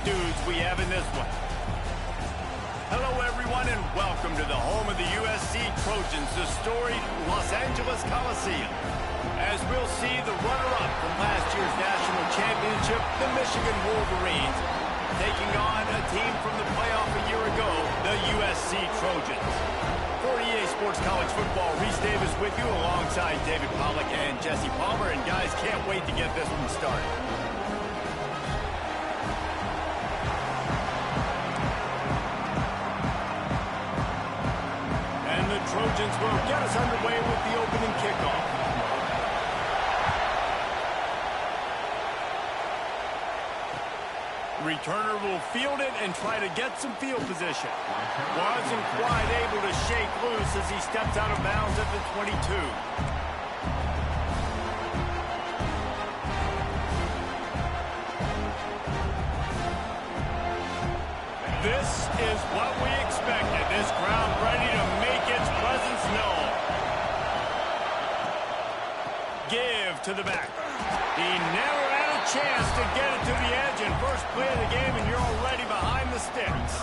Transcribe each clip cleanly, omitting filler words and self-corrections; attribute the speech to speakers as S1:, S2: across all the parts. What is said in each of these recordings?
S1: dudes we have in this one. Hello, everyone, and welcome to the home of the USC Trojans, the storied Los Angeles Coliseum. As we'll see, the runner-up from last year's national championship, the Michigan Wolverines, taking on a team from the playoff a year ago, the USC Trojans. For EA Sports College Football, Reese Davis with you alongside David Pollack and Jesse Palmer. And guys, can't wait to get this one started. And the Trojans will get us underway with the opening kickoff. Returner will field it and try to get some field position. Wasn't quite able to shake loose as he steps out of bounds at the 22. This is what we expected. This crowd ready to make its presence known. Give to the back. He never had a chance to get it to the edge, and first play of the game, and you're already behind the sticks.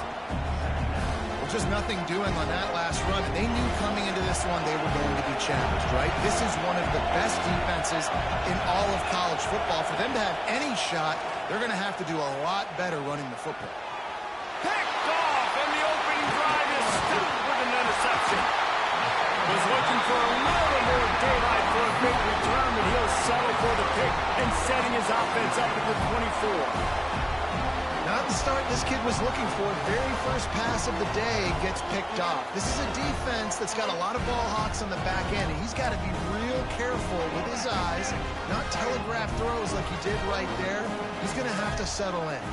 S2: Well, just nothing doing on that last run, and they knew coming into this one they were going to be challenged, right? This is one of the best defenses in all of college football. For them to have any shot, they're going to have to do a lot better running the football.
S1: Picked off, and the opening drive is stopped with an interception. Was looking for a little more daylight for a big return, but he'll settle for the pick and setting his offense up at the 24.
S2: Not the start this kid was looking for. Very first pass of the day gets picked off. This is a defense that's got a lot of ball hawks on the back end, and he's got to be real careful with his eyes, not telegraph throws like he did right there. He's going to have to settle in.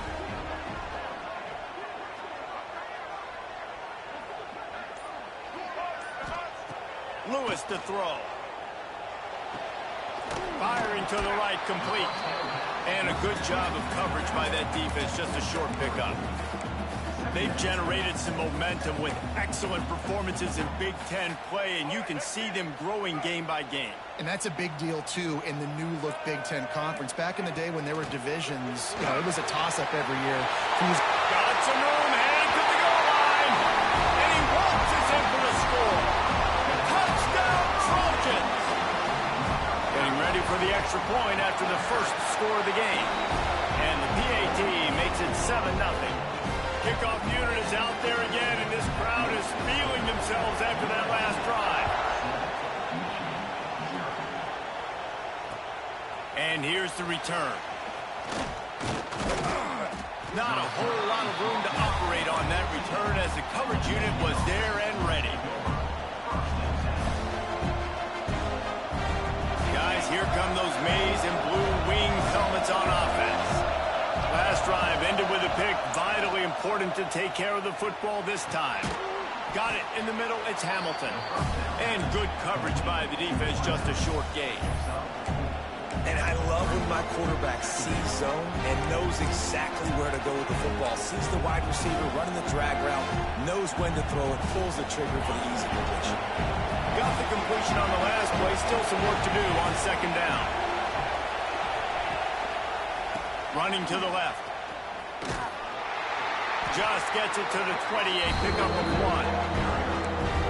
S1: Lewis to throw. Firing to the right, complete. And a good job of coverage by that defense, just a short pickup. They've generated some momentum with excellent performances in Big Ten play, and you can see them growing game by game.
S2: And that's a big deal, too, in the new-look Big Ten Conference. Back in the day when there were divisions, you know, it was a toss-up every year.
S1: Got some room, heading to the goal line. And he waltzes in for the score. Touchdown, Trojans. Getting ready for the extra point after the first score of the game. And the PAT makes it 7-0. Kickoff unit is out there again, and this crowd is feeling themselves after that last drive. And here's the return. Not a whole lot of room to operate on that return as the coverage unit was there and ready. Guys, here come those maize and blue wing helmets on offense. Last drive ended with a pick. Vitally important to take care of the football this time. Got it in the middle. It's Hamilton. And good coverage by the defense. Just a short gain.
S3: And I love when my quarterback sees zone and knows exactly where to go with the football. Sees the wide receiver running the drag route, knows when to throw it, pulls the trigger for the easy completion.
S1: Got the completion on the last play. Still some work to do on second down. Running to the left. Just gets it to the 28. Pickup of 1.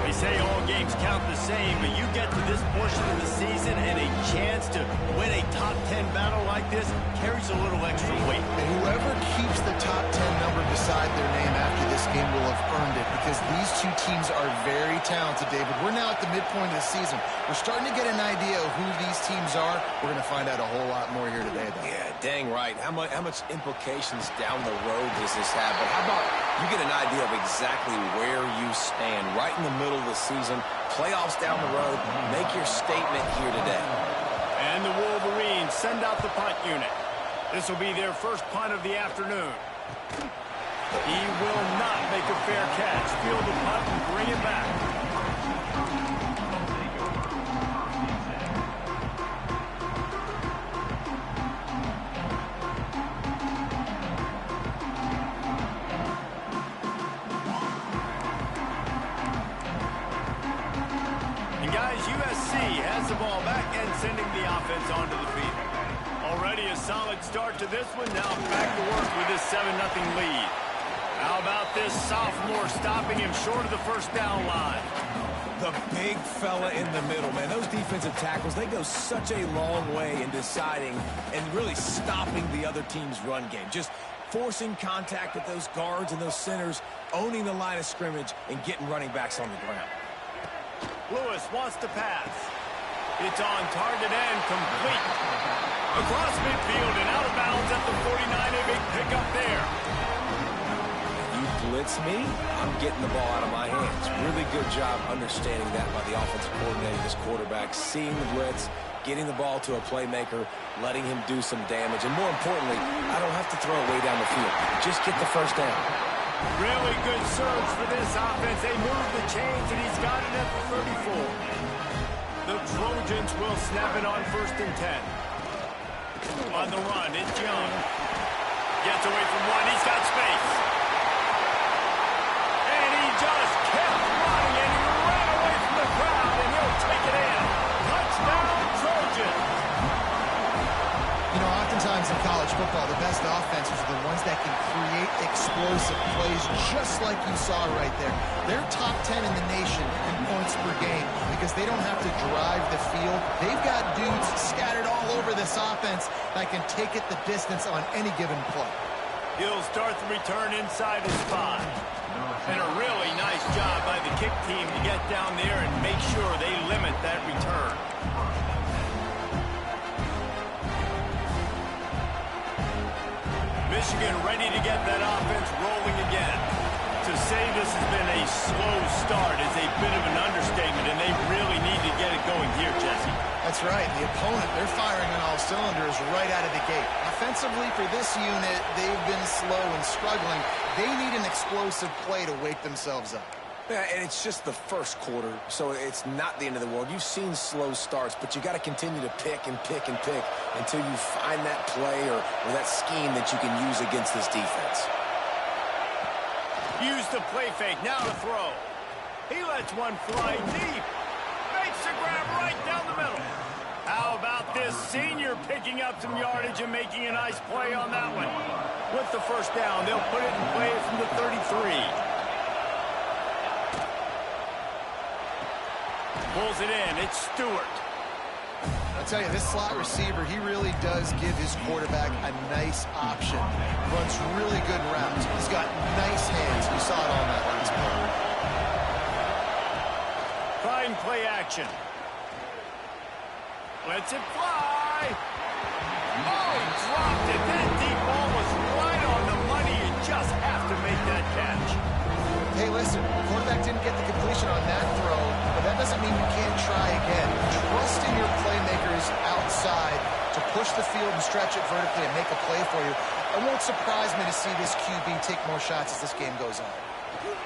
S1: They say all games count the same, but you get to this portion of the season and a chance to win a top 10 battle like this carries a little extra weight.
S2: And whoever keeps the top 10 number beside their name after this game will have earned it, because these two teams are very talented, David. We're now at the midpoint of the season. We're starting to get an idea of who these teams are. We're going to find out a whole lot more here today, though.
S3: Yeah, dang right. How much implications down the road does this have? But how about you get an idea of exactly where you stand right in the middle of the season, playoffs down the road, make your statement here today.
S1: And the Wolverines send out the punt unit. This will be their first punt of the afternoon. He will not make a fair catch. Field the punt and bring it back. USC has the ball back and sending the offense onto the field. Already a solid start to this one. Now back to work with this 7-0 lead. How about this sophomore stopping him short of the first down line?
S3: The big fella in the middle, man. Those defensive tackles, they go such a long way in deciding and really stopping the other team's run game. Just forcing contact with those guards and those centers, owning the line of scrimmage, and getting running backs on the ground.
S1: Lewis wants to pass. It's on target and complete. Across midfield and out of bounds at the 49. A big pickup there.
S3: You blitz me, I'm getting the ball out of my hands. Really good job understanding that by the offensive coordinator, this quarterback, seeing the blitz, getting the ball to a playmaker, letting him do some damage. And more importantly, I don't have to throw it way down the field. Just get the first down.
S1: Really good surge for this offense. They move the chains, and he's got it at the 34. The Trojans will snap it on 1st and 10. On the run, it's Young. Gets away from one. He's got space. And he just kept running, and he ran away from the crowd, and he'll take it in. Touchdown, Trojans.
S2: You know, oftentimes in college football, the best offenses are the ones that can create explosive plays, just like you saw right there. They're top 10 in the nation in points per game because they don't have to drive the field. They've got dudes scattered all over this offense that can take it the distance on any given play.
S1: He'll start the return inside his 5. And a really nice job by the kick team to get down there and make sure they limit that return. Michigan ready to get that offense rolling again. To say this has been a slow start is a bit of an understatement, and they really need to get it going here, Jesse.
S2: That's right. The opponent, they're firing on all cylinders right out of the gate. Offensively, for this unit, they've been slow and struggling. They need an explosive play to wake themselves up.
S3: Yeah, and it's just the first quarter, so it's not the end of the world. You've seen slow starts, but you got to continue to pick and pick and pick until you find that play or that scheme that you can use against this defense.
S1: Use the play fake, now to throw. He lets one fly deep. Makes the grab right down the middle. How about this senior picking up some yardage and making a nice play on that one? With the first down, they'll put it in play from the 33. Pulls it in. It's Stewart.
S2: I'll tell you, this slot receiver, he really does give his quarterback a nice option. Runs really good routes. He's got nice hands. We saw it on that last play.
S1: Trying play action. Lets it fly. Oh, he dropped it. That deep ball was right on the money. You just have to make that catch.
S2: Hey, listen, the quarterback didn't get the completion on that throw, but that doesn't mean you can't try again. Trust in your playmakers outside to push the field and stretch it vertically and make a play for you. It won't surprise me to see this QB take more shots as this game goes on.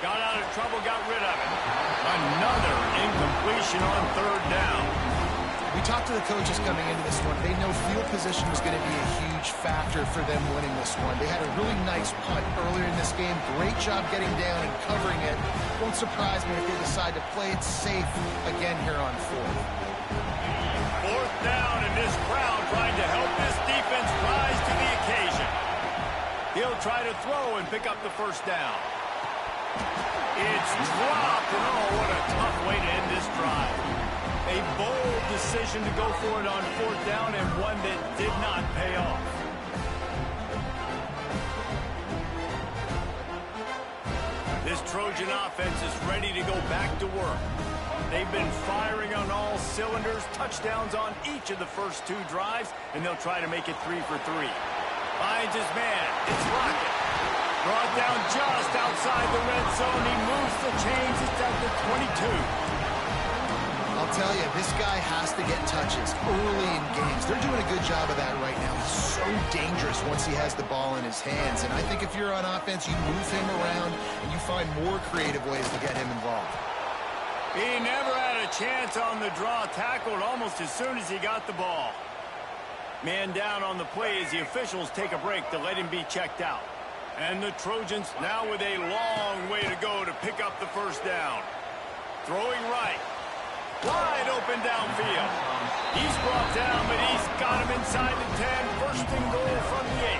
S1: Got out of trouble, got rid of it. Another incompletion on 3rd down.
S2: We talked to the coaches coming into this one. They know field position was going to be a huge factor for them winning this one. They had a really nice punt earlier in this game. Great job getting down and covering it. Won't surprise me if they decide to play it safe again here on 4th.
S1: 4th down, and this crowd trying to help this defense rise to the occasion. He'll try to throw and pick up the first down. It's dropped, and oh, what a tough way to end this drive. A bold decision to go for it on 4th down, and one that did not pay off. This Trojan offense is ready to go back to work. They've been firing on all cylinders, touchdowns on each of the first 2 drives, and they'll try to make it 3 for 3. Finds his man. It's Rocket. Brought down just outside the red zone. He moves the chains. It's at the 22.
S2: I'll tell you, this guy has to get touches early in games. They're doing a good job of that right now. He's so dangerous once he has the ball in his hands. And I think if you're on offense, you move him around and you find more creative ways to get him involved.
S1: He never had a chance on the draw. Tackled almost as soon as he got the ball. Man down on the play as the officials take a break to let him be checked out. And the Trojans now with a long way to go to pick up the first down. Throwing right. Wide open downfield. He's brought down, but he's got him inside the 10. First and goal from the 8.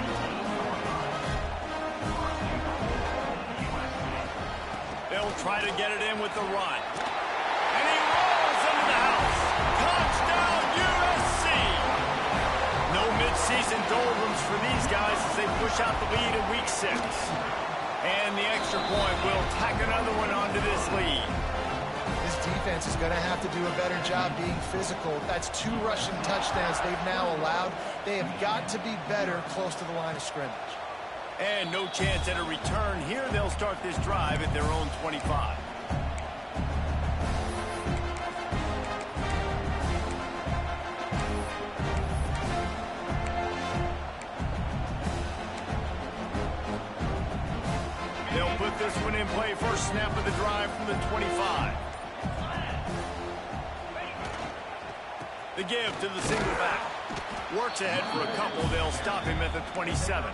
S1: They'll try to get it in with the run. And he rolls into the house. Touchdown, USC! No midseason doldrums for these guys as they push out the lead in week 6. And the extra point will tack another one onto this lead.
S2: This defense is going to have to do a better job being physical. That's 2 rushing touchdowns they've now allowed. They have got to be better close to the line of scrimmage.
S1: And no chance at a return here. They'll start this drive at their own 25. They'll put this one in play. First snap of the drive from the 25. The give to the single back. Works ahead for a couple. They'll stop him at the 27.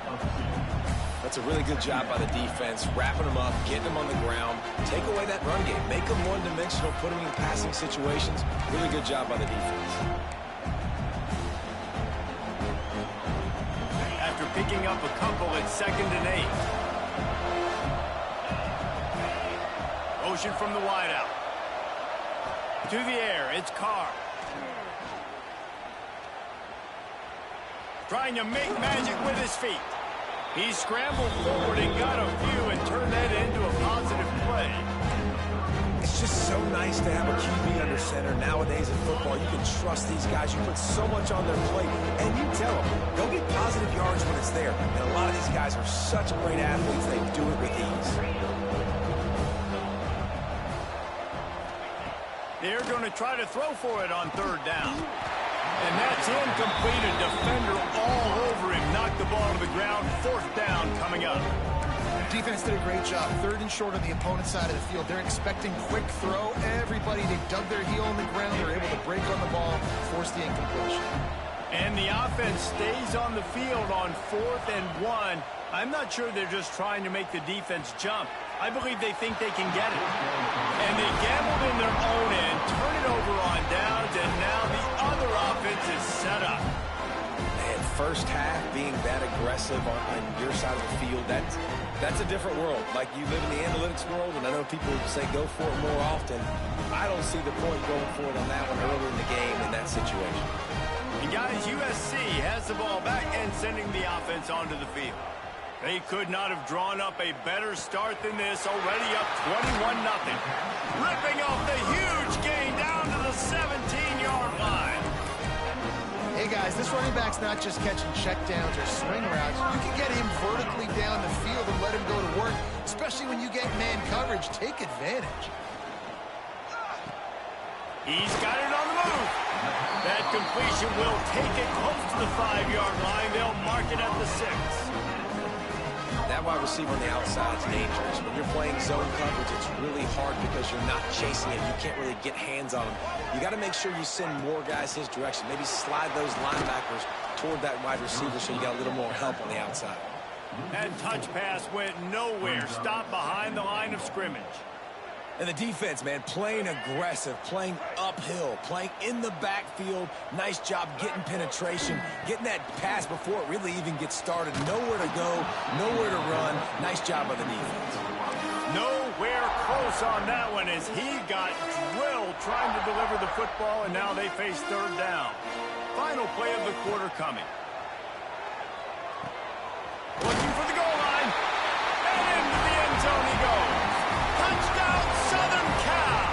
S3: That's a really good job by the defense, wrapping them up, getting them on the ground, take away that run game, make them one-dimensional, put them in passing situations. Really good job by the defense.
S1: After picking up a couple at 2nd and 8. Motion from the wideout. To the air, it's Carr. Trying to make magic with his feet. He scrambled forward and got a few and turned that into a positive play.
S3: It's just so nice to have a QB under center. Nowadays in football, you can trust these guys. You put so much on their plate, and you tell them, go get positive yards when it's there. And a lot of these guys are such great athletes, they do it with ease.
S1: They're going to try to throw for it on 3rd down. And that's incomplete. A defender all over him. Knocked the ball to the ground. 4th down coming up.
S2: Defense did a great job. 3rd and short on the opponent's side of the field. They're expecting quick throw. Everybody, they dug their heel on the ground. They're able to break on the ball, force the incompletion.
S1: And the offense stays on the field on 4th and 1. I'm not sure they're just trying to make the defense jump. I believe they think they can get it. And they gambled in their own end, turn it over on downs, and now the other offense is set up.
S3: Man, first half being that aggressive on your side of the field, that's a different world. Like, you live in the analytics world, and I know people say go for it more often. I don't see the point going for it on that one earlier in the game in that situation.
S1: And guys, USC has the ball back and sending the offense onto the field. They could not have drawn up a better start than this, already up 21-0. Ripping off the huge gain down to the 17-yard line.
S2: Hey, guys, this running back's not just catching checkdowns or swing routes. You can get him vertically down the field and let him go to work, especially when you get man coverage. Take advantage.
S1: He's got it on the move. That completion will take it close to the 5-yard line. They'll mark it at the 6.
S3: That wide receiver on the outside is dangerous. When you're playing zone coverage, it's really hard because you're not chasing him. You can't really get hands on him. You got to make sure you send more guys his direction. Maybe slide those linebackers toward that wide receiver so you got a little more help on the outside.
S1: That touch pass went nowhere. Stopped behind the line of scrimmage.
S3: And the defense, man, playing aggressive, playing uphill, playing in the backfield. Nice job getting penetration, getting that pass before it really even gets started. Nowhere to go, nowhere to run. Nice job by the defense.
S1: Nowhere close on that one as he got drilled trying to deliver the football, and now they face 3rd down. Final play of the quarter coming. Looking for the goal line. And into the end zone he goes. Touchdown, Southern Cal!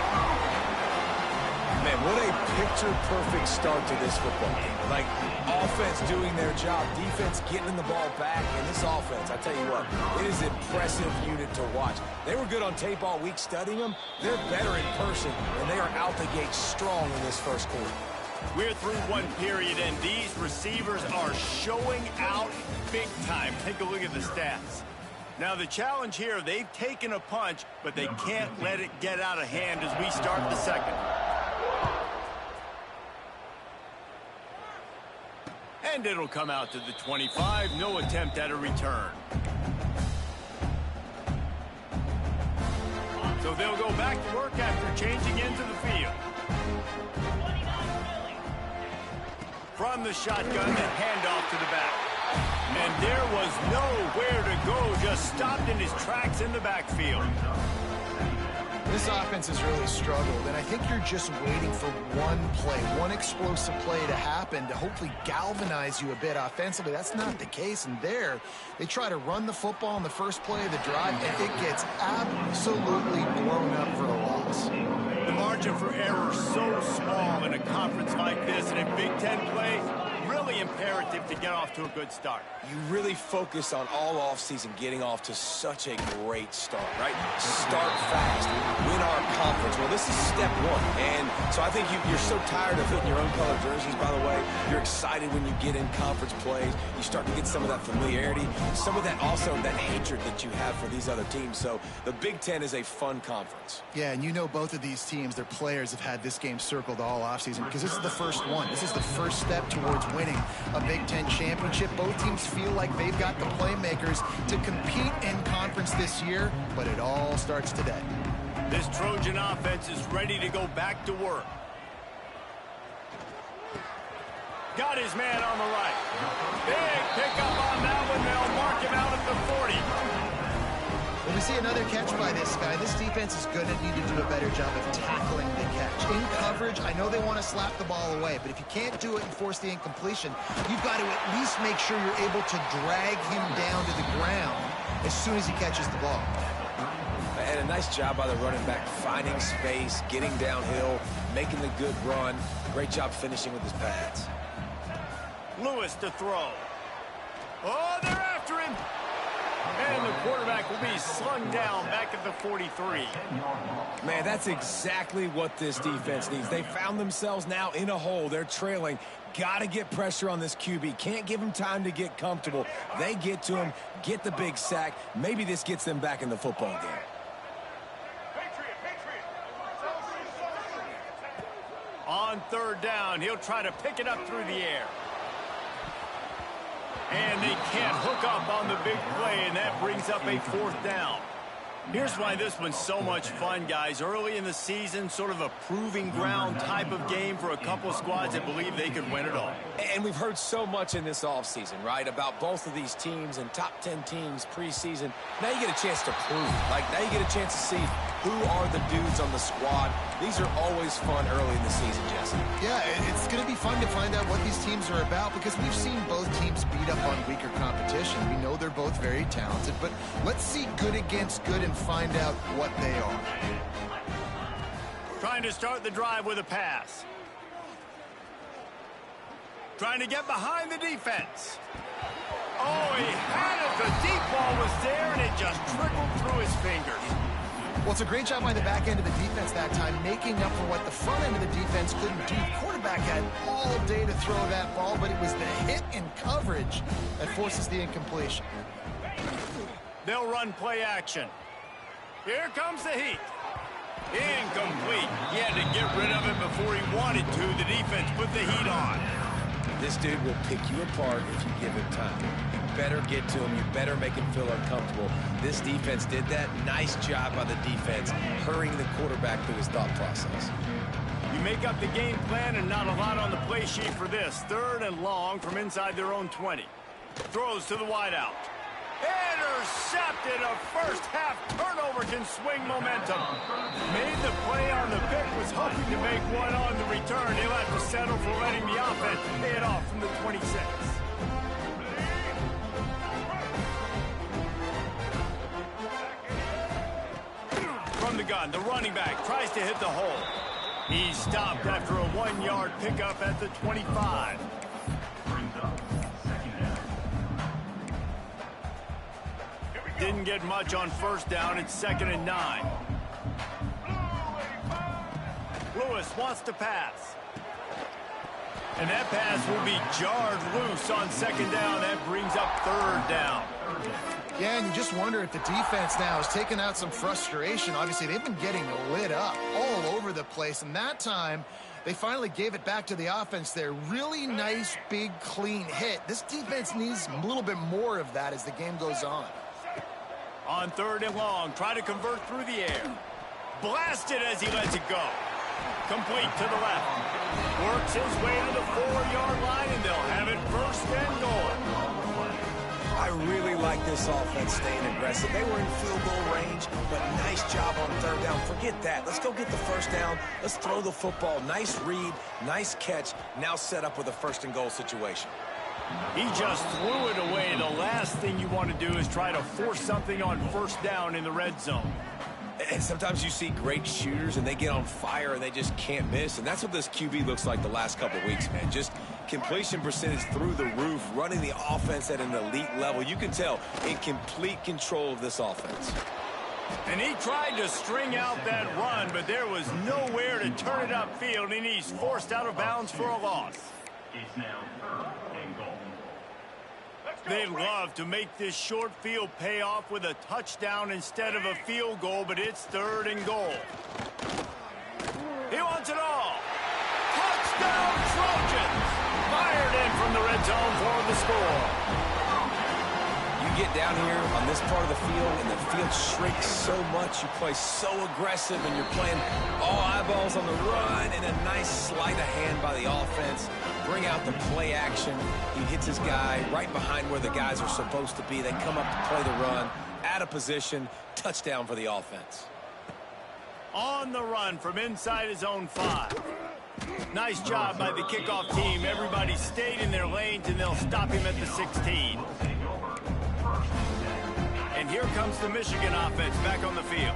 S3: Man, what a picture-perfect start to this football game. Like, offense doing their job, defense getting the ball back, and this offense, I tell you what, it is an impressive unit to watch. They were good on tape all week studying them. They're better in person, and they are out the gate strong in this first quarter.
S1: We're through one period, and these receivers are showing out big time. Take a look at the stats. Now, the challenge here, they've taken a punch, but they can't let it get out of hand as we start the second. And it'll come out to the 25. No attempt at a return. So they'll go back to work after changing into the field. From the shotgun, the handoff to the back. And there was nowhere to go, just stopped in his tracks in the backfield.
S2: This offense has really struggled, and I think you're just waiting for one play, one explosive play to happen to hopefully galvanize you a bit offensively. That's not the case, and there, they try to run the football on the first play of the drive, and it gets absolutely blown up for a loss.
S1: The margin for error so small in a conference like this, and in Big Ten play, really imperative to get off to a good start.
S3: You really focus on all offseason getting off to such a great start, right? Start fast, win our conference. Well, this is step one. And so I think you're so tired of hitting your own color jerseys, by the way. You're excited when you get in conference plays. You start to get some of that familiarity, some of that also that hatred that you have for these other teams. So the Big Ten is a fun conference.
S2: Yeah, and you know both of these teams, their players have had this game circled all offseason because this is the first one. This is the first step towards winning a Big Ten championship. Both teams feel like they've got the playmakers to compete in conference this year, but it all starts today.
S1: This Trojan offense is ready to go back to work. Got his man on the right. Big pickup on that one. They'll mark him out at the 40.
S2: When we see another catch by this guy, this defense is going to need to do a better job of tackling the catch. In coverage, I know they want to slap the ball away, but if you can't do it and force the incompletion, you've got to at least make sure you're able to drag him down to the ground as soon as he catches the ball.
S3: And a nice job by the running back, finding space, getting downhill, making the good run. Great job finishing with his pads.
S1: Lewis to throw. Oh, they're after him. And the quarterback will be slung down back at the 43.
S3: Man, that's exactly what this defense needs. They found themselves now in a hole. They're trailing. Got to get pressure on this QB. Can't give him time to get comfortable. They get to him, get the big sack. Maybe this gets them back in the football game.
S1: On third down, he'll try to pick it up through the air. And they can't hook up on the big play, and that brings up a fourth down. Here's why this one's so much fun, guys. Early in the season, sort of a proving ground type of game for a couple squads that believe they could win it all.
S3: And we've heard so much in this offseason, right, about both of these teams and top 10 teams preseason. Now you get a chance to prove it. Like, now you get a chance to see who are the dudes on the squad. These are always fun early in the season, Jesse.
S2: Yeah, it's going to be fun to find out what these teams are about because we've seen both teams beat up on weaker competition. We know they're both very talented, but let's see good against good and find out what they are.
S1: Trying to start the drive with a pass. Trying to get behind the defense. Oh, he had it. The deep ball was there, and it just trickled through his fingers.
S2: Well, it's a great job by the back end of the defense that time, making up for what the front end of the defense couldn't do. The quarterback had all day to throw that ball, but it was the hit in coverage that forces the incompletion.
S1: They'll run play action. Here comes the heat. Incomplete. He had to get rid of it before he wanted to. The defense put the heat on.
S3: This dude will pick you apart if you give him time. You better get to him. You better make him feel uncomfortable. This defense did that. Nice job by the defense, hurrying the quarterback through his thought process.
S1: You make up the game plan and not a lot on the play sheet for this. Third and long from inside their own 20. Throws to the wideout. Intercepted. A first half turnover can swing momentum. Made the play on the pick, was hoping to make one on the return. He'll have to settle for letting the offense pay it off from the 26. From the gun, the running back tries to hit the hole. He's stopped after a 1-yard pickup at the 25. Didn't get much on first down. It's 2nd and 9. Lewis wants to pass. And that pass will be jarred loose on 2nd down. That brings up 3rd down.
S2: Yeah, and you just wonder if the defense now has taken out some frustration. Obviously, they've been getting lit up all over the place. And that time, they finally gave it back to the offense there. Really nice, big, clean hit. This defense needs a little bit more of that as the game goes on.
S1: On 3rd and long, try to convert through the air. Blasted as he lets it go. Complete to the left. Works his way to the 4-yard line, and they'll have it first and goal.
S3: I really like this offense staying aggressive. They were in field goal range, but nice job on third down. Forget that. Let's go get the first down. Let's throw the football. Nice read, nice catch. Now set up with a first and goal situation.
S1: He just threw it away. The last thing you want to do is try to force something on first down in the red zone.
S3: And sometimes you see great shooters, and they get on fire, and they just can't miss. And that's what this QB looks like the last couple weeks, man. Just completion percentage through the roof, running the offense at an elite level. You can tell in complete control of this offense.
S1: And he tried to string out that run, but there was nowhere to turn it upfield, and he's forced out of bounds for a loss.
S4: It's now third and goal.
S1: They'd love to make this short field pay off with a touchdown instead of a field goal, but it's third and goal. He wants it all. Touchdown Trojans! Fired in from the red zone for the score.
S3: You get down here on this part of the field, and the field shrinks so much. You play so aggressive, and you're playing all eyeballs on the run, and a nice sleight of hand by the offense. Bring out the play action. He hits his guy right behind where the guys are supposed to be. They come up to play the run, out of position, touchdown for the offense.
S1: On the run from inside his own 5. Nice job by the kickoff team. Everybody stayed in their lanes, and they'll stop him at the 16. And here comes the Michigan offense back on the field.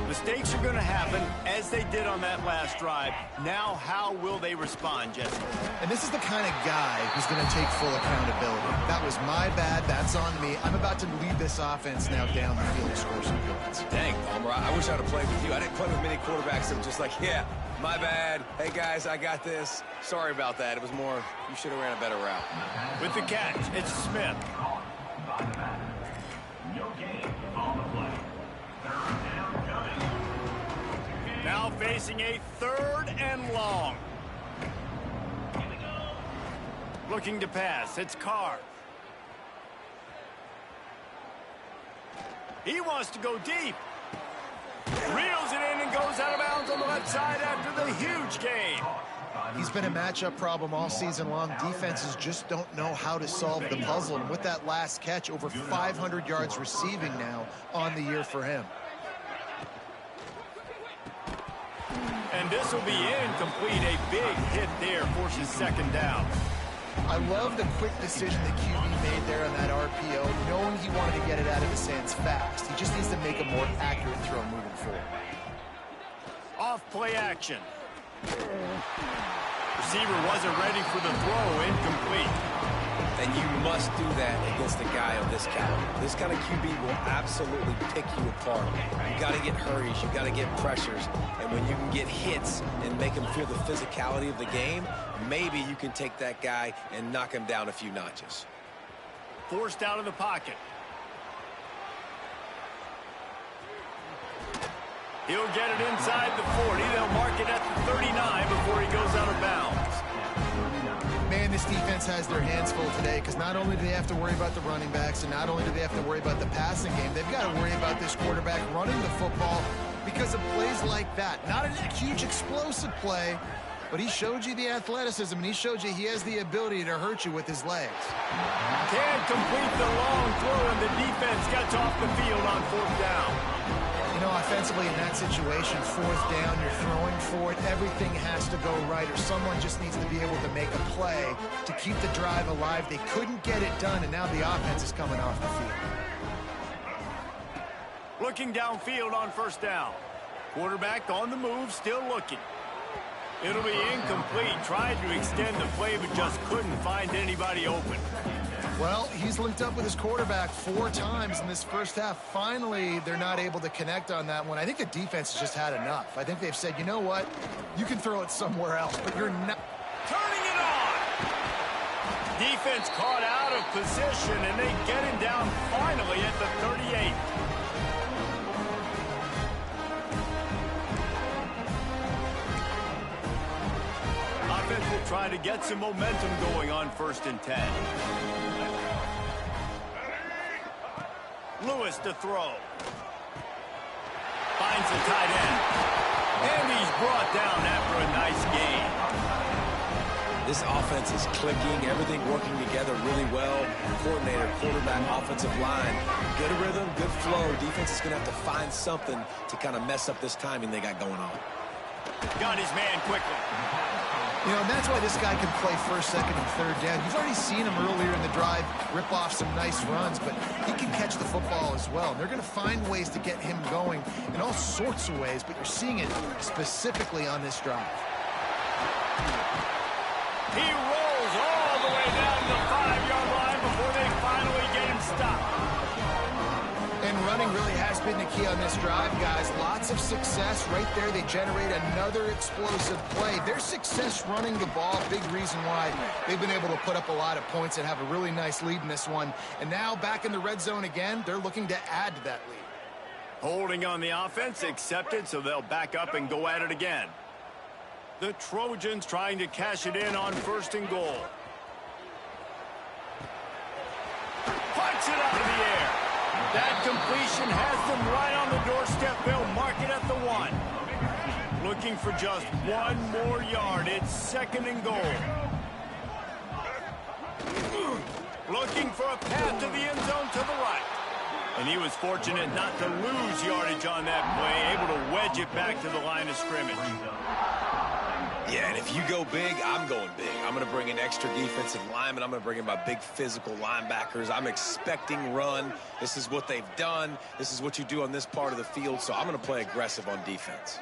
S1: Mistakes are going to happen, as they did on that last drive. Now, how will they respond, Jesse?
S2: And this is the kind of guy who's going to take full accountability. That was my bad. That's on me. I'm about to lead this offense now down the field to score some points.
S3: Dang, Palmer, I wish I'd have played with you. I didn't play with many quarterbacks that were just like, yeah, my bad. Hey, guys, I got this. Sorry about that. It was more, you should have ran a better route.
S1: With the catch, it's Smith.
S4: No gain on the play. Third down coming.
S1: Now facing a third and long. Looking to pass. It's Carr. He wants to go deep. Reels it in and goes out of bounds on the left side after the huge gain.
S2: He's been a matchup problem all season long. Defenses just don't know how to solve the puzzle. And with that last catch, over 500 yards receiving now on the year for him.
S1: And this will be incomplete. A big hit there forces second down.
S2: I love the quick decision that QB made there on that RPO, knowing he wanted to get it out of his hands fast. He just needs to make a more accurate throw moving forward.
S1: Off play action. Receiver wasn't ready for the throw. Incomplete.
S3: And you must do that against a guy of this caliber. This kind of QB will absolutely pick you apart. You got to get hurries. You got to get pressures. And when you can get hits and make him feel the physicality of the game, maybe you can take that guy and knock him down a few notches.
S1: Forced out of the pocket. He'll get it inside the 40. They'll mark it at the 39 before he goes out of bounds.
S2: Man, this defense has their hands full today because not only do they have to worry about the running backs and not only do they have to worry about the passing game, they've got to worry about this quarterback running the football because of plays like that. Not a huge explosive play, but he showed you the athleticism and he showed you he has the ability to hurt you with his legs.
S1: Can't complete the long throw, and the defense gets off the field on fourth down.
S2: You know, offensively in that situation, fourth down, you're throwing for it, everything has to go right, or someone just needs to be able to make a play to keep the drive alive. They couldn't get it done, and now the offense is coming off the field.
S1: Looking downfield on first down. Quarterback on the move, still looking. It'll be incomplete. Tried to extend the play, but just couldn't find anybody open.
S2: Well, he's linked up with his quarterback 4 times in this first half. Finally, they're not able to connect on that one. I think the defense has just had enough. I think they've said, you know what? You can throw it somewhere else, but you're not.
S1: Turning it on! Defense caught out of position, and they get him down finally at the 38. Offense will try to get some momentum going on 1st and 10. Lewis to throw. Finds the tight end. And he's brought down after a nice gain.
S3: This offense is clicking, everything working together really well. Coordinator, quarterback, offensive line. Good rhythm, good flow. Defense is going to have to find something to kind of mess up this timing they got going on.
S1: Got his man quickly.
S2: You know, and that's why this guy can play first, second, and third down. You've already seen him earlier in the drive rip off some nice runs, but he can catch the football as well. And they're going to find ways to get him going in all sorts of ways, but you're seeing it specifically on this drive.
S1: He rolls all the way down to the 5-yard line before they finally get him stopped.
S2: And running really has been the key on this drive, guys. Lots of success right there. They generate another explosive play. Their success running the ball, big reason why they've been able to put up a lot of points and have a really nice lead in this one. And now back in the red zone again, they're looking to add to that lead.
S1: Holding on the offense, accepted, so they'll back up and go at it again. The Trojans trying to cash it in on 1st and goal. Punts it out of the air. That completion has them right on the doorstep. They'll mark it at the 1. Looking for just 1 more yard. It's 2nd and goal. Looking for a path to the end zone to the right. And he was fortunate not to lose yardage on that play, able to wedge it back to the line of scrimmage.
S3: Yeah, and if you go big, I'm going big. I'm going to bring in extra defensive linemen. I'm going to bring in my big physical linebackers. I'm expecting run. This is what they've done. This is what you do on this part of the field, so I'm going to play aggressive on defense.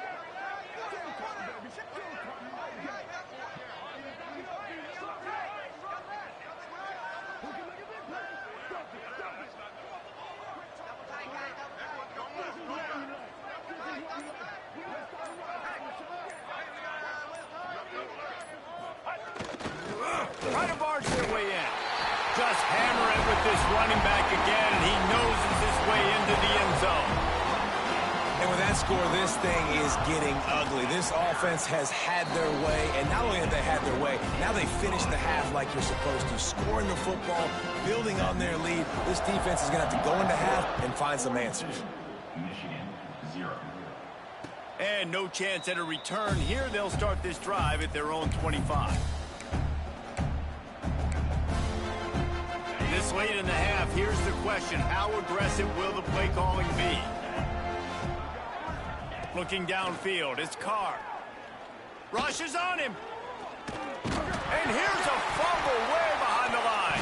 S1: Try to barge their way in. Just hammer it with this running back again, and he noses his way into the end zone.
S3: And with that score, this thing is getting ugly. This offense has had their way, and not only have they had their way, now they finished the half like you're supposed to, scoring the football, building on their lead. This defense is going to have to go into half and find some answers.
S4: Michigan, 0.
S1: And no chance at a return here. They'll start this drive at their own 25. This late in the half, here's the question. How aggressive will the play calling be? Looking downfield, it's Carr. Rushes on him. And here's a fumble way behind the line.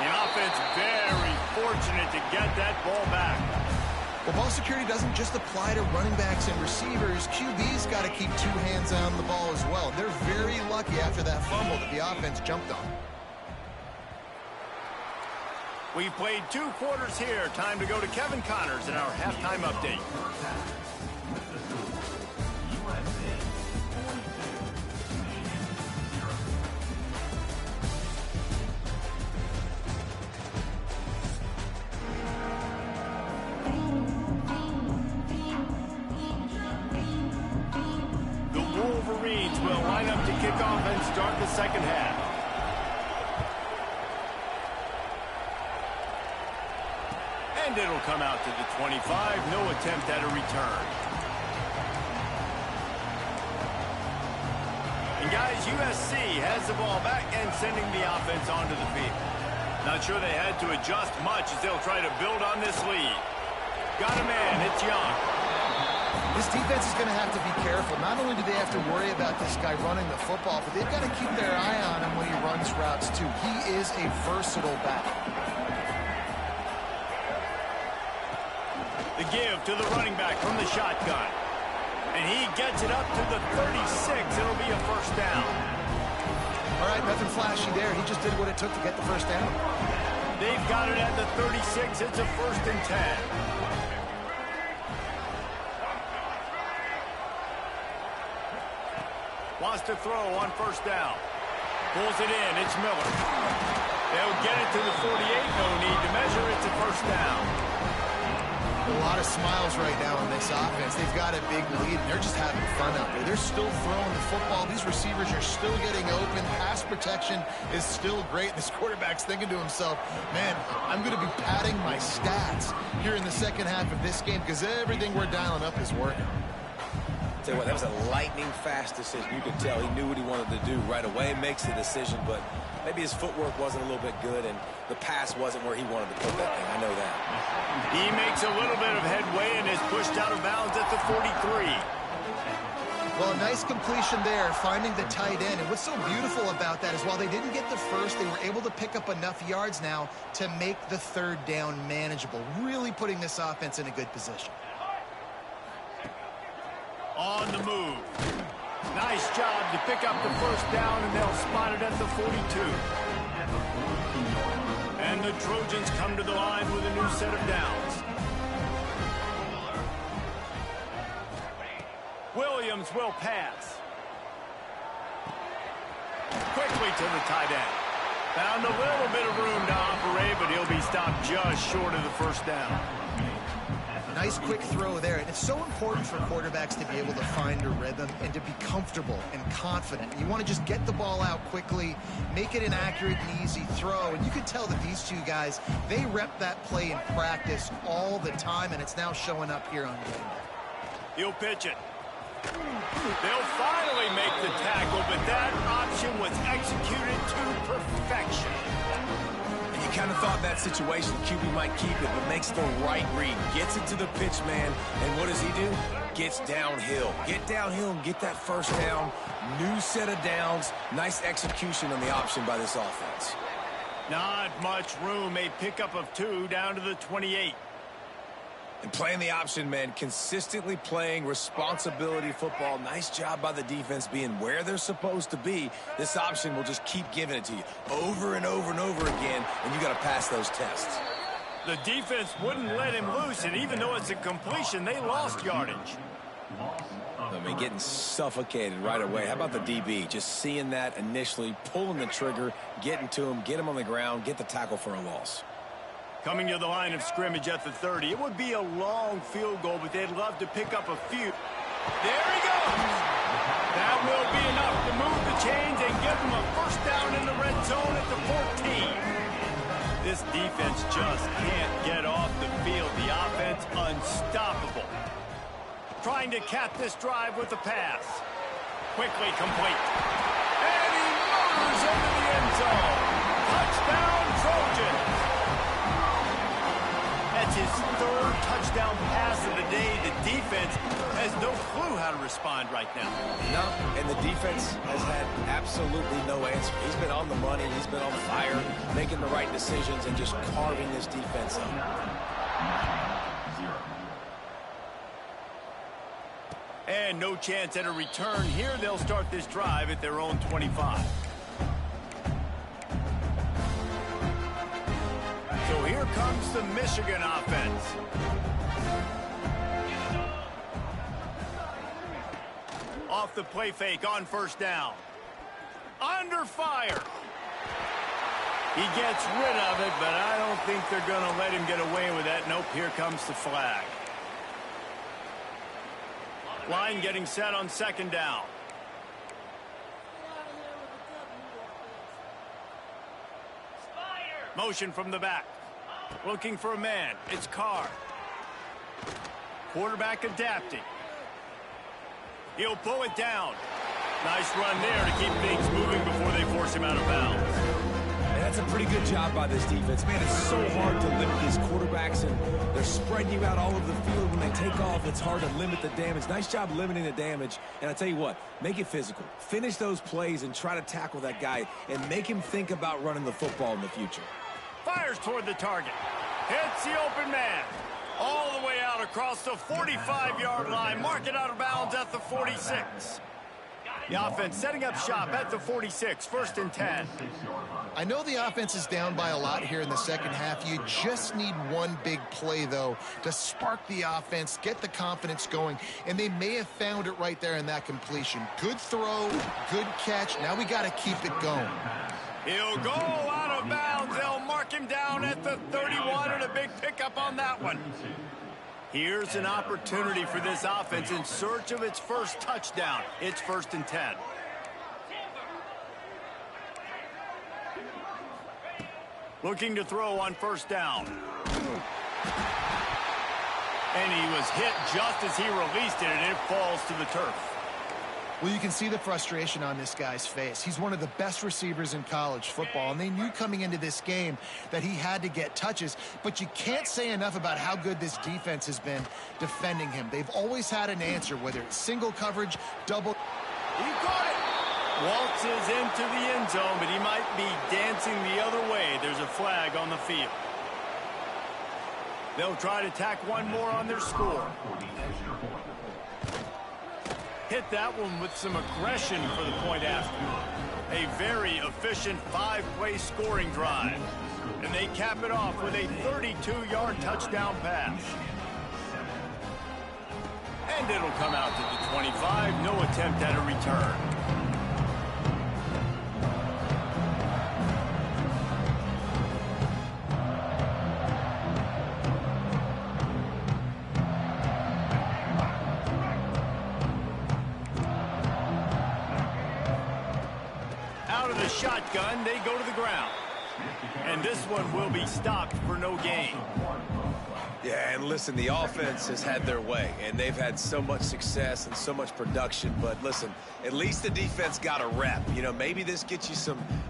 S1: The offense very fortunate to get that ball back.
S2: Well, ball security doesn't just apply to running backs and receivers. QB's got to keep 2 hands on the ball as well. They're very lucky after that fumble that the offense jumped on.
S1: We've played 2 quarters here. Time to go to Kevin Connors in our halftime update. The Wolverines will line up to kick off and start the second half. And it'll come out to the 25. No attempt at a return. And guys, USC has the ball back and sending the offense onto the field. Not sure they had to adjust much as they'll try to build on this lead. Got a man, it's Young.
S2: This defense is going to have to be careful. Not only do they have to worry about this guy running the football, but they've got to keep their eye on him when he runs routes too. He is a versatile back.
S1: The give to the running back from the shotgun. And he gets it up to the 36. It'll be a first down.
S2: All right, nothing flashy there. He just did what it took to get the first down.
S1: They've got it at the 36. It's a 1st and 10. Wants to throw on 1st down. Pulls it in. It's Miller. They'll get it to the 48. No need to measure. It's a 1st down.
S2: A lot of smiles right now in this offense. They've got a big lead, and they're just having fun out there. They're still throwing the football. These receivers are still getting open. Pass protection is still great. This quarterback's thinking to himself, man, I'm going to be padding my stats here in the second half of this game because everything we're dialing up is working.
S3: Tell you what, that was a lightning-fast decision. You could tell he knew what he wanted to do right away, makes the decision, but maybe his footwork wasn't a little bit good, and the pass wasn't where he wanted to put that thing. I know that.
S1: He makes a little bit of headway and is pushed out of bounds at the 43.
S2: Well, a nice completion there, finding the tight end. And what's so beautiful about that is while they didn't get the first, they were able to pick up enough yards now to make the third down manageable, really putting this offense in a good position.
S1: On the move. Nice job to pick up the first down, and they'll spot it at the 42. And the Trojans come to the line with a new set of downs. Williams will pass. Quickly to the tight end. Found a little bit of room to operate, but he'll be stopped just short of the first down.
S2: Nice quick throw there. And it's so important for quarterbacks to be able to find a rhythm and to be comfortable and confident. You want to just get the ball out quickly, make it an accurate and easy throw. And you can tell that these two guys, they rep that play in practice all the time, and it's now showing up here on game day.
S1: He'll pitch it. They'll finally make the tackle, but that option was executed to perfection.
S3: And you kind of thought that situation, QB might keep it, but makes the right read. Gets it to the pitch man, and what does he do? Gets downhill. Get downhill and get that first down. New set of downs. Nice execution on the option by this offense.
S1: Not much room. A pickup of 2 down to the 28.
S3: And playing the option, man, consistently playing responsibility football. Nice job by the defense being where they're supposed to be. This option will just keep giving it to you over and over and over again, and you got to pass those tests.
S1: The defense wouldn't let him loose, and even though it's a completion, they lost yardage.
S3: I mean, getting suffocated right away. How about the DB? Just seeing that initially, pulling the trigger, getting to him, get him on the ground, get the tackle for a loss.
S1: Coming to the line of scrimmage at the 30. It would be a long field goal, but they'd love to pick up a few. There he goes. That will be enough to move the chains and give them a first down in the red zone at the 14. This defense just can't get off the field. The offense unstoppable. Trying to cap this drive with a pass. Quickly complete. And he motors into the end zone. Touchdown, Trojans. That's his third touchdown pass of the day. The defense has no clue how to respond right now.
S3: No, and the defense has had absolutely no answer. He's been on the money. He's been on fire, making the right decisions and just carving this defense up.
S1: And no chance at a return here. They'll start this drive at their own 25. So here comes the Michigan offense. Off the play fake on first down. Under fire. He gets rid of it, but I don't think they're going to let him get away with that. Nope, here comes the flag. Line getting set on second down. Motion from the back. Looking for a man. It's Carr. Quarterback adapting. He'll pull it down. Nice run there to keep things moving before they force him out of bounds.
S3: And that's a pretty good job by this defense. Man, it's so hard to limit these quarterbacks, and they're spreading you out all over the field. When they take off, it's hard to limit the damage. Nice job limiting the damage. And I tell you what, make it physical. Finish those plays and try to tackle that guy and make him think about running the football in the future.
S1: Fires toward the target. Hits the open man. All the way out across the 45-yard line. Mark it out of bounds at the 46. The offense setting up shop at the 46. First and 10.
S2: I know the offense is down by a lot here in the second half. You just need one big play, though, to spark the offense, get the confidence going, and they may have found it right there in that completion. Good throw, good catch. Now we got to keep it going.
S1: He'll go out of bounds. They'll mark him down at the 31, and a big pickup on that one. Here's an opportunity for this offense in search of its first touchdown. It's first and 10. Looking to throw on first down. And he was hit just as he released it, and it falls to the turf.
S2: Well, you can see the frustration on this guy's face. He's one of the best receivers in college football, and they knew coming into this game that he had to get touches, but you can't say enough about how good this defense has been defending him. They've always had an answer, whether it's single coverage, double.
S1: He caught it. Waltzes into the end zone, but he might be dancing the other way. There's a flag on the field. They'll try to tack one more on their score. Hit that one with some aggression for the point after. A very efficient 5-play scoring drive. And they cap it off with a 32-yard touchdown pass. And it'll come out to the 25. No attempt at a return. Shotgun, they go to the ground. And this one will be stopped for no gain.
S3: Yeah, and listen, the offense has had their way, and they've had so much success and so much production. But listen, at least the defense got a rep. You know, maybe this gets you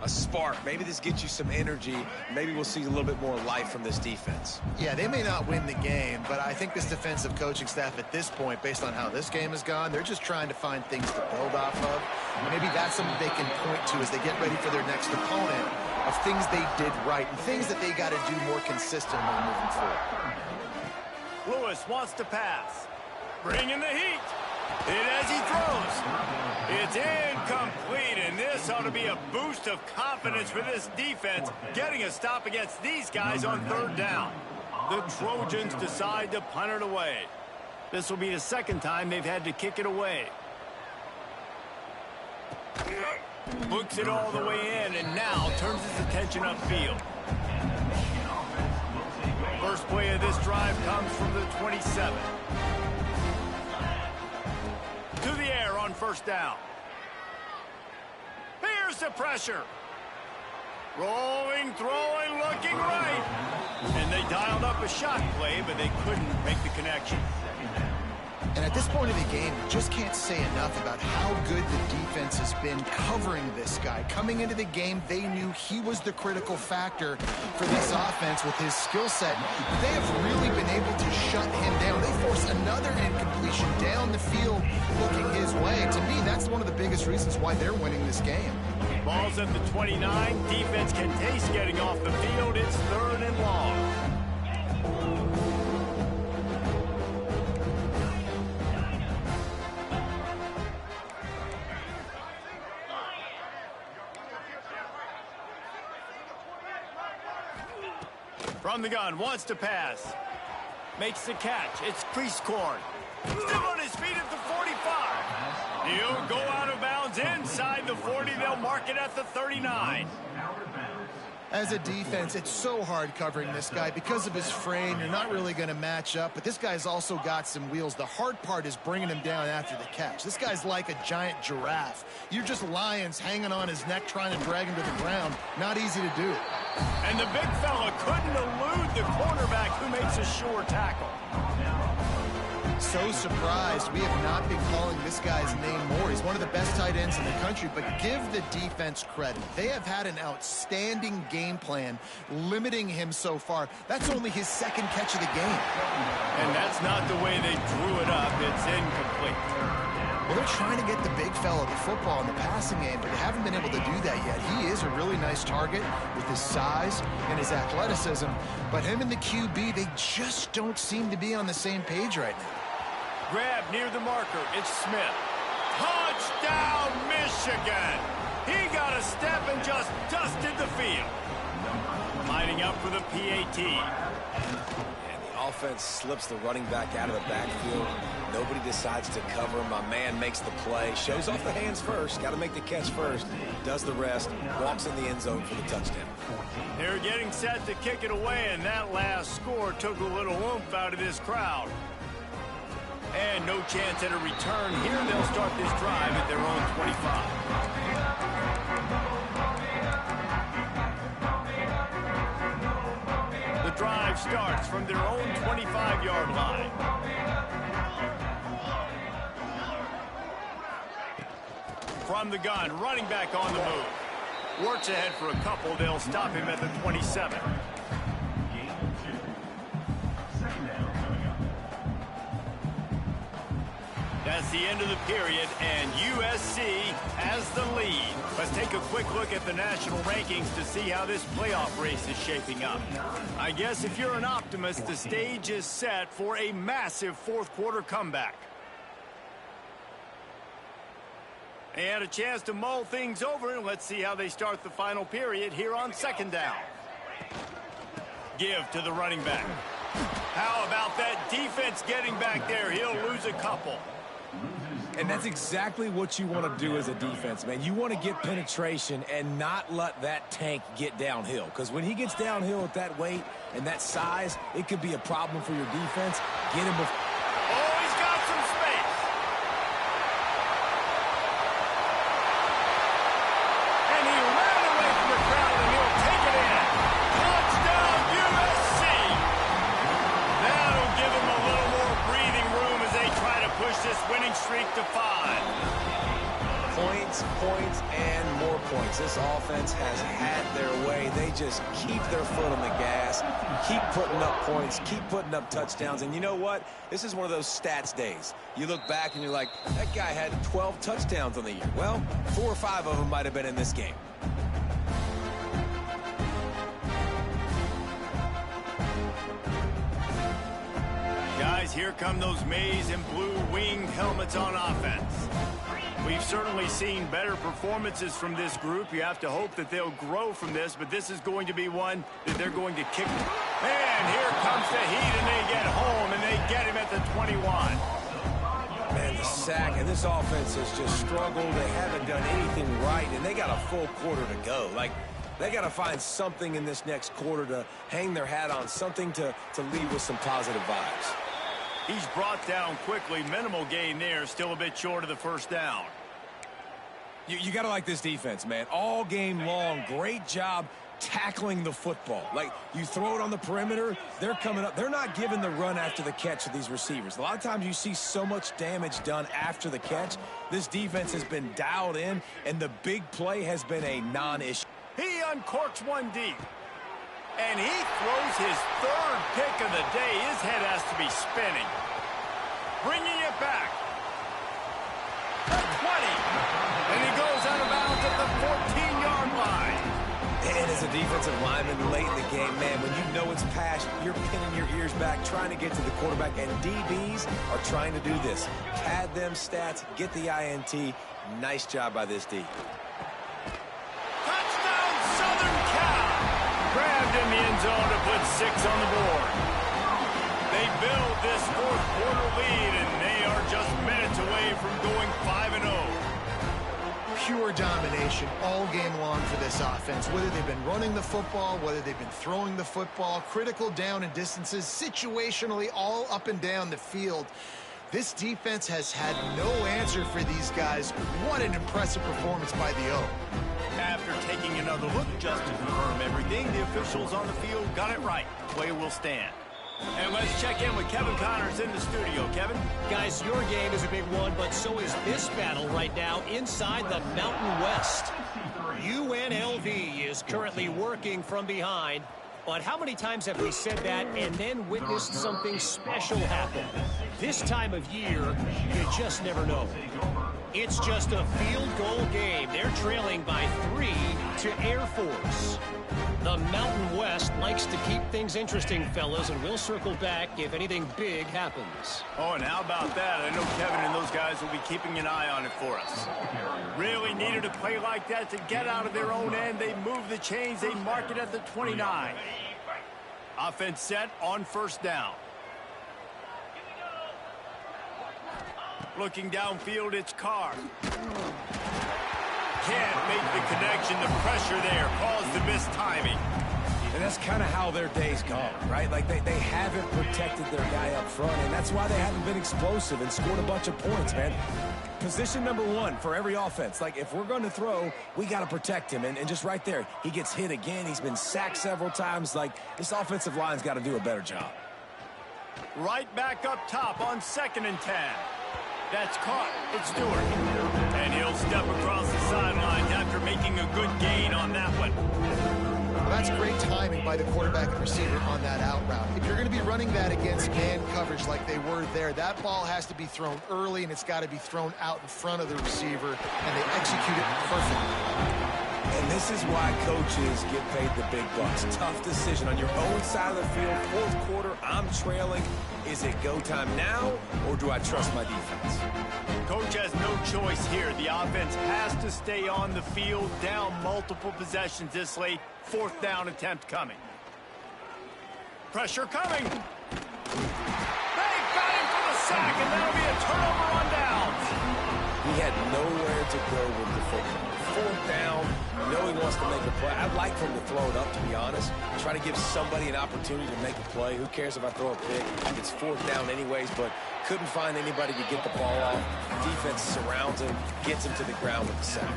S3: a spark. Maybe this gets you some energy. Maybe we'll see a little bit more life from this defense.
S2: Yeah, they may not win the game, but I think this defensive coaching staff at this point, based on how this game has gone, they're just trying to find things to build off of. Maybe that's something they can point to as they get ready for their next opponent, of things they did right and things that they got to do more consistently moving forward.
S1: Lewis wants to pass. Bringing the heat. Hit as he throws. It's incomplete, and this ought to be a boost of confidence for this defense, getting a stop against these guys on third down. The Trojans decide to punt it away. This will be the second time they've had to kick it away. Books it all the way in, and now turns his attention upfield. First play of this drive comes from the 27. To the air on first down. Here's the pressure. Rolling, throwing, looking right. And they dialed up a shot play, but they couldn't make the connection.
S2: And at this point of the game, you just can't say enough about how good the defense has been covering this guy. Coming into the game, they knew he was the critical factor for this offense with his skill set. They have really been able to shut him down. They force another incompletion down the field looking his way. To me, that's one of the biggest reasons why they're winning this game.
S1: Ball's at the 29. Defense can taste getting off the field. It's third and long. From the gun, wants to pass. Makes the catch. It's crease corn. Still on his feet at the 45. He'll go out of bounds inside the 40. They'll mark it at the 39.
S2: As a defense, it's so hard covering this guy because of his frame. You're not really going to match up, but this guy's also got some wheels. The hard part is bringing him down after the catch. This guy's like a giant giraffe. You're just lions hanging on his neck trying to drag him to the ground. Not easy to do.
S1: And the big fella couldn't elude the cornerback who makes a sure tackle.
S2: So surprised we have not been calling this guy's name more. He's one of the best tight ends in the country, but give the defense credit. They have had an outstanding game plan limiting him so far. That's only his second catch of the game.
S1: And that's not the way they drew it up. It's incomplete.
S2: Well, they're trying to get the big fella the football in the passing game, but they haven't been able to do that yet. He is a really nice target with his size and his athleticism, but him and the QB, they just don't seem to be on the same page right now.
S1: Grab near the marker. It's Smith. Touchdown, Michigan! He got a step and just dusted the field. Lining up for the PAT.
S3: And the offense slips the running back out of the backfield. Nobody decides to cover him. My man makes the play. Shows off the hands first. Got to make the catch first. Does the rest. Walks in the end zone for the touchdown.
S1: They're getting set to kick it away, and that last score took a little oomph out of this crowd. And no chance at a return here. They'll start this drive at their own 25. The drive starts from their own 25-yard line. From the gun, running back on the move. Works ahead for a couple. They'll stop him at the 27. That's the end of the period, and USC has the lead. Let's take a quick look at the national rankings to see how this playoff race is shaping up. I guess if you're an optimist, the stage is set for a massive fourth-quarter comeback. They had a chance to mull things over, and let's see how they start the final period here on second down. Give to the running back. How about that defense getting back there? He'll lose a couple.
S3: And that's exactly what you want to do as a defense, man. You want to get penetration and not let that tank get downhill. Because when he gets downhill at that weight and that size, it could be a problem for your defense. Get him before.
S1: Oh, he's got some space. And he ran away from the crowd, and he'll take it in. Touchdown, USC. That'll give him a little more breathing room as they try to push this winning streak to 5.
S3: Points, points, and more points. This offense has had their way. They just keep their foot on the gas, keep putting up points, keep putting up touchdowns. And you know what? This is one of those stats days. You look back and you're like, that guy had 12 touchdowns on the year. Well, 4 or 5 of them might have been in this game.
S1: Guys, here come those maize and blue winged helmets on offense. We've certainly seen better performances from this group. You have to hope that they'll grow from this, but this is going to be one that they're going to kick. And here comes the heat, and they get home, and they get him at the 21.
S3: Man, the sack, and this offense has just struggled. They haven't done anything right, and they got a full quarter to go. Like, they got to find something in this next quarter to hang their hat on, something to leave with some positive vibes.
S1: He's brought down quickly. Minimal gain there. Still a bit short of the first down.
S3: You got to like this defense, man. All game long, great job tackling the football. Like, you throw it on the perimeter, they're coming up. They're not giving the run after the catch to these receivers. A lot of times you see so much damage done after the catch. This defense has been dialed in, and the big play has been a non-issue.
S1: He uncorks one deep. And he throws his third pick of the day. His head has to be spinning. Bringing it back. The 20. And he goes out of bounds at the 14-yard line.
S3: And as a defensive lineman late in the game, man, when you know it's pass, you're pinning your ears back, trying to get to the quarterback. And DBs are trying to do this. Pad them stats, get the INT. Nice job by this D.
S1: Touchdown, Southern Cal. Grabbed in the end zone to put 6 on the board. They build this fourth quarter lead, and they are just minutes away from going 5-0.
S2: Pure domination all game long for this offense. Whether they've been running the football, whether they've been throwing the football, critical down and distances, situationally all up and down the field. This defense has had no answer for these guys. What an impressive performance by the O.
S1: After taking another look just to confirm everything, the officials on the field got it right. Play will stand. And let's check in with Kevin Connors in the studio. Kevin?
S5: Guys, your game is a big one, but so is this battle right now inside the Mountain West. UNLV is currently working from behind, but how many times have we said that and then witnessed something special happen? This time of year, you just never know. It's just a field goal game. They're trailing by 3 to Air Force. The Mountain West likes to keep things interesting, fellas, and we'll circle back if anything big happens.
S1: Oh, and how about that? I know Kevin and those guys will be keeping an eye on it for us. Really needed a play like that to get out of their own end. They move the chains. They mark it at the 29. Offense set on first down. Looking downfield, it's Carr. Can't make the connection. The pressure there caused the missed timing.
S3: And that's kind of how their day's gone, right? Like they haven't protected their guy up front, and that's why they haven't been explosive and scored a bunch of points, man. Position number one for every offense. Like, if we're going to throw, we got to protect him. And just right there, he gets hit again. He's been sacked several times. Like, this offensive line's got to do a better job.
S1: Right back up top on 2nd and 10. That's caught. It's Stewart. And he'll step across the sidelines after making a good gain on that one.
S2: Well, that's great timing by the quarterback and receiver on that out route. If you're going to be running that against man coverage like they were there, that ball has to be thrown early, and it's got to be thrown out in front of the receiver, and they execute it perfectly.
S3: And this is why coaches get paid the big bucks. Tough decision on your own side of the field. 4th quarter, I'm trailing. Is it go time now, or do I trust my defense?
S1: Coach has no choice here. The offense has to stay on the field, down multiple possessions this late. 4th down attempt coming. Pressure coming. They got him for the sack, and that'll be a turnover on downs.
S3: He had nowhere to go with the football. 4th down, you know he wants to make a play. I'd like for him to throw it up, to be honest. Try to give somebody an opportunity to make a play. Who cares if I throw a pick? It's 4th down anyways, but couldn't find anybody to get the ball off. Defense surrounds him, gets him to the ground with the sack.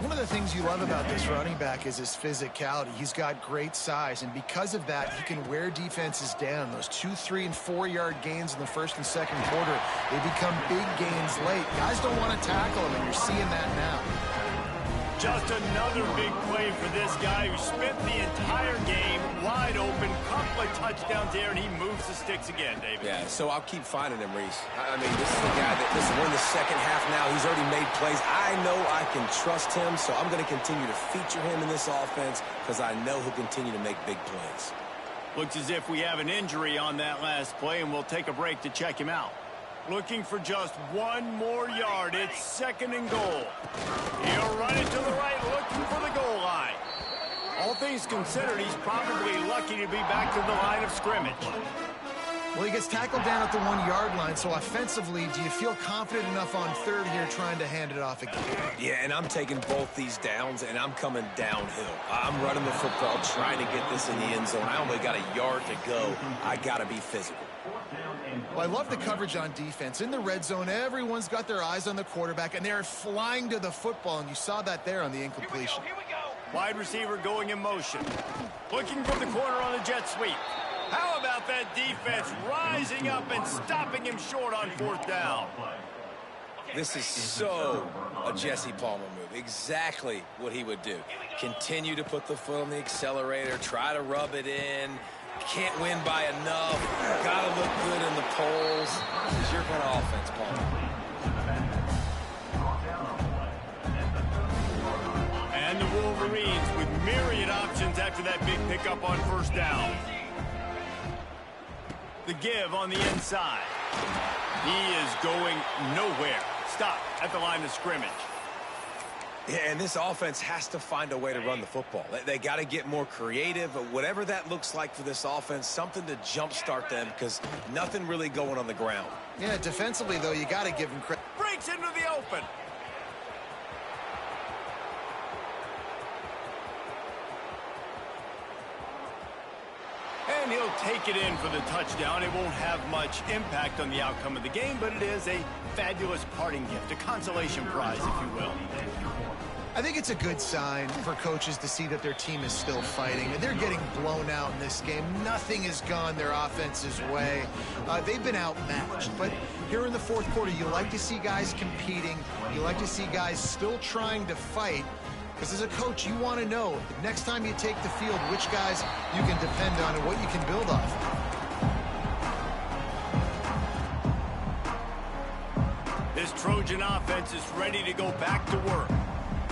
S2: One of the things you love about this running back is his physicality. He's got great size, and because of that, he can wear defenses down. Those 2-, 3-, and 4-yard gains in the 1st and 2nd quarter, they become big gains late. Guys don't want to tackle him, and you're seeing that now.
S1: Just another big play for this guy who spent the entire game wide open. Couple of touchdowns there, and he moves the sticks again, David.
S3: Yeah, so I'll keep finding him, Reese. I mean, this is the guy that we're in the 2nd half now. He's already made plays. I know I can trust him, so I'm going to continue to feature him in this offense because I know he'll continue to make big plays.
S1: Looks as if we have an injury on that last play, and we'll take a break to check him out. Looking for just 1 more yard. It's 2nd and goal. He'll run it to the right, looking for the goal line. All things considered, he's probably lucky to be back to the line of scrimmage.
S2: Well, he gets tackled down at the 1-yard line, so offensively, do you feel confident enough on 3rd here trying to hand it off again?
S3: Yeah, and I'm taking both these downs, and I'm coming downhill. I'm running the football, trying to get this in the end zone. I only got a yard to go. I got to be physical.
S2: Well, I love the coverage on defense. In the red zone, everyone's got their eyes on the quarterback, and they're flying to the football, and you saw that there on the incompletion.
S1: Here we go. Wide receiver going in motion. Looking from the corner on the jet sweep. How about that defense rising up and stopping him short on 4th down?
S3: This is so a Jesse Palmer move. Exactly what he would do. Continue to put the foot on the accelerator, try to rub it in. Can't win by enough. Got to look good in the polls. This is your kind of offense, Palmer.
S1: And the Wolverines with myriad options after that big pickup on 1st down. The give on the inside. He is going nowhere. Stop at the line of scrimmage.
S3: Yeah, and this offense has to find a way to run the football. They got to get more creative. Whatever that looks like for this offense, something to jumpstart them because nothing really going on the ground.
S2: Yeah, defensively, though, you got to give him credit.
S1: Breaks into the open. And he'll take it in for the touchdown. It won't have much impact on the outcome of the game, but it is a fabulous parting gift, a consolation prize, if you will.
S2: I think it's a good sign for coaches to see that their team is still fighting. They're getting blown out in this game. Nothing has gone their offense's way. They've been outmatched. But here in the 4th quarter, you like to see guys competing. You like to see guys still trying to fight. Because as a coach, you want to know the next time you take the field, which guys you can depend on and what you can build off of.
S1: This Trojan offense is ready to go back to work.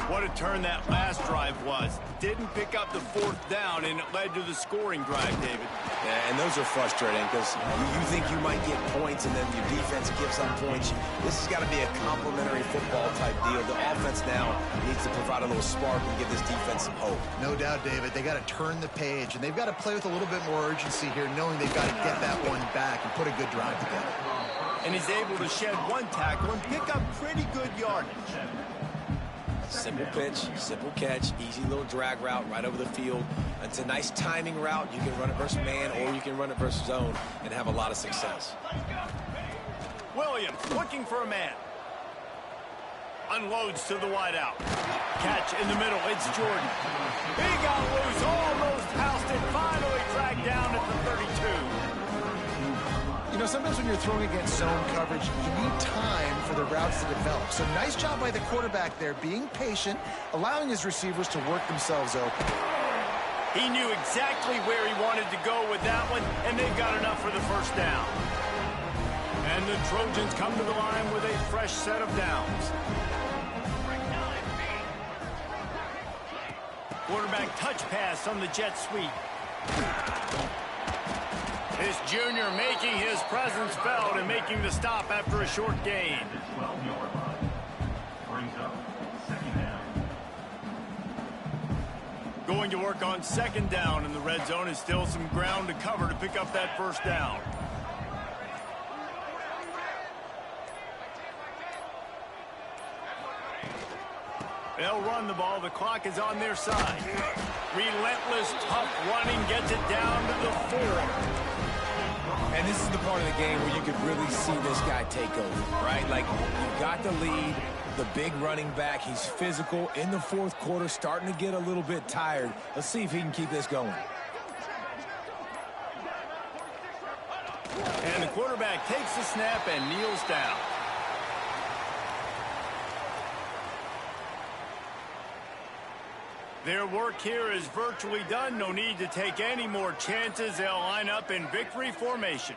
S1: What a turn that last drive was. Didn't pick up the 4th down, and it led to the scoring drive, David.
S3: Yeah, and those are frustrating because you think you might get points, and then your defense gives up points. This has got to be a complementary football type deal. The offense now needs to provide a little spark and give this defense some hope.
S2: No doubt, David. They got to turn the page, and they've got to play with a little bit more urgency here, knowing they've got to get that one back and put a good drive together.
S1: And he's able to shed one tackle and pick up pretty good yardage.
S3: Simple pitch, simple catch, easy little drag route right over the field. It's a nice timing route. You can run it versus man or you can run it versus zone and have a lot of success.
S1: Williams looking for a man. Unloads to the wideout. Catch in the middle. It's Jordan. He got loose, almost housed it, finally dragged down at the 32.
S2: You know, sometimes when you're throwing against zone coverage, you need time for the routes to develop. So nice job by the quarterback there, being patient, allowing his receivers to work themselves open.
S1: He knew exactly where he wanted to go with that one, and they've got enough for the first down. And the Trojans come to the line with a fresh set of downs. Quarterback touch pass on the jet sweep. This junior making his presence felt and making the stop after a short gain.
S4: 12-yard line. Brings up second down.
S1: Going to work on second down in the red zone is still some ground to cover to pick up that first down. They'll run the ball. The clock is on their side. Relentless, tough running gets it down to the 4.
S3: And this is the part of the game where you could really see this guy take over, right? Like, you got the lead, the big running back. He's physical in the fourth quarter, starting to get a little bit tired. Let's see if he can keep this going.
S1: And the quarterback takes the snap and kneels down. Their work here is virtually done. No need to take any more chances. They'll line up in victory formation.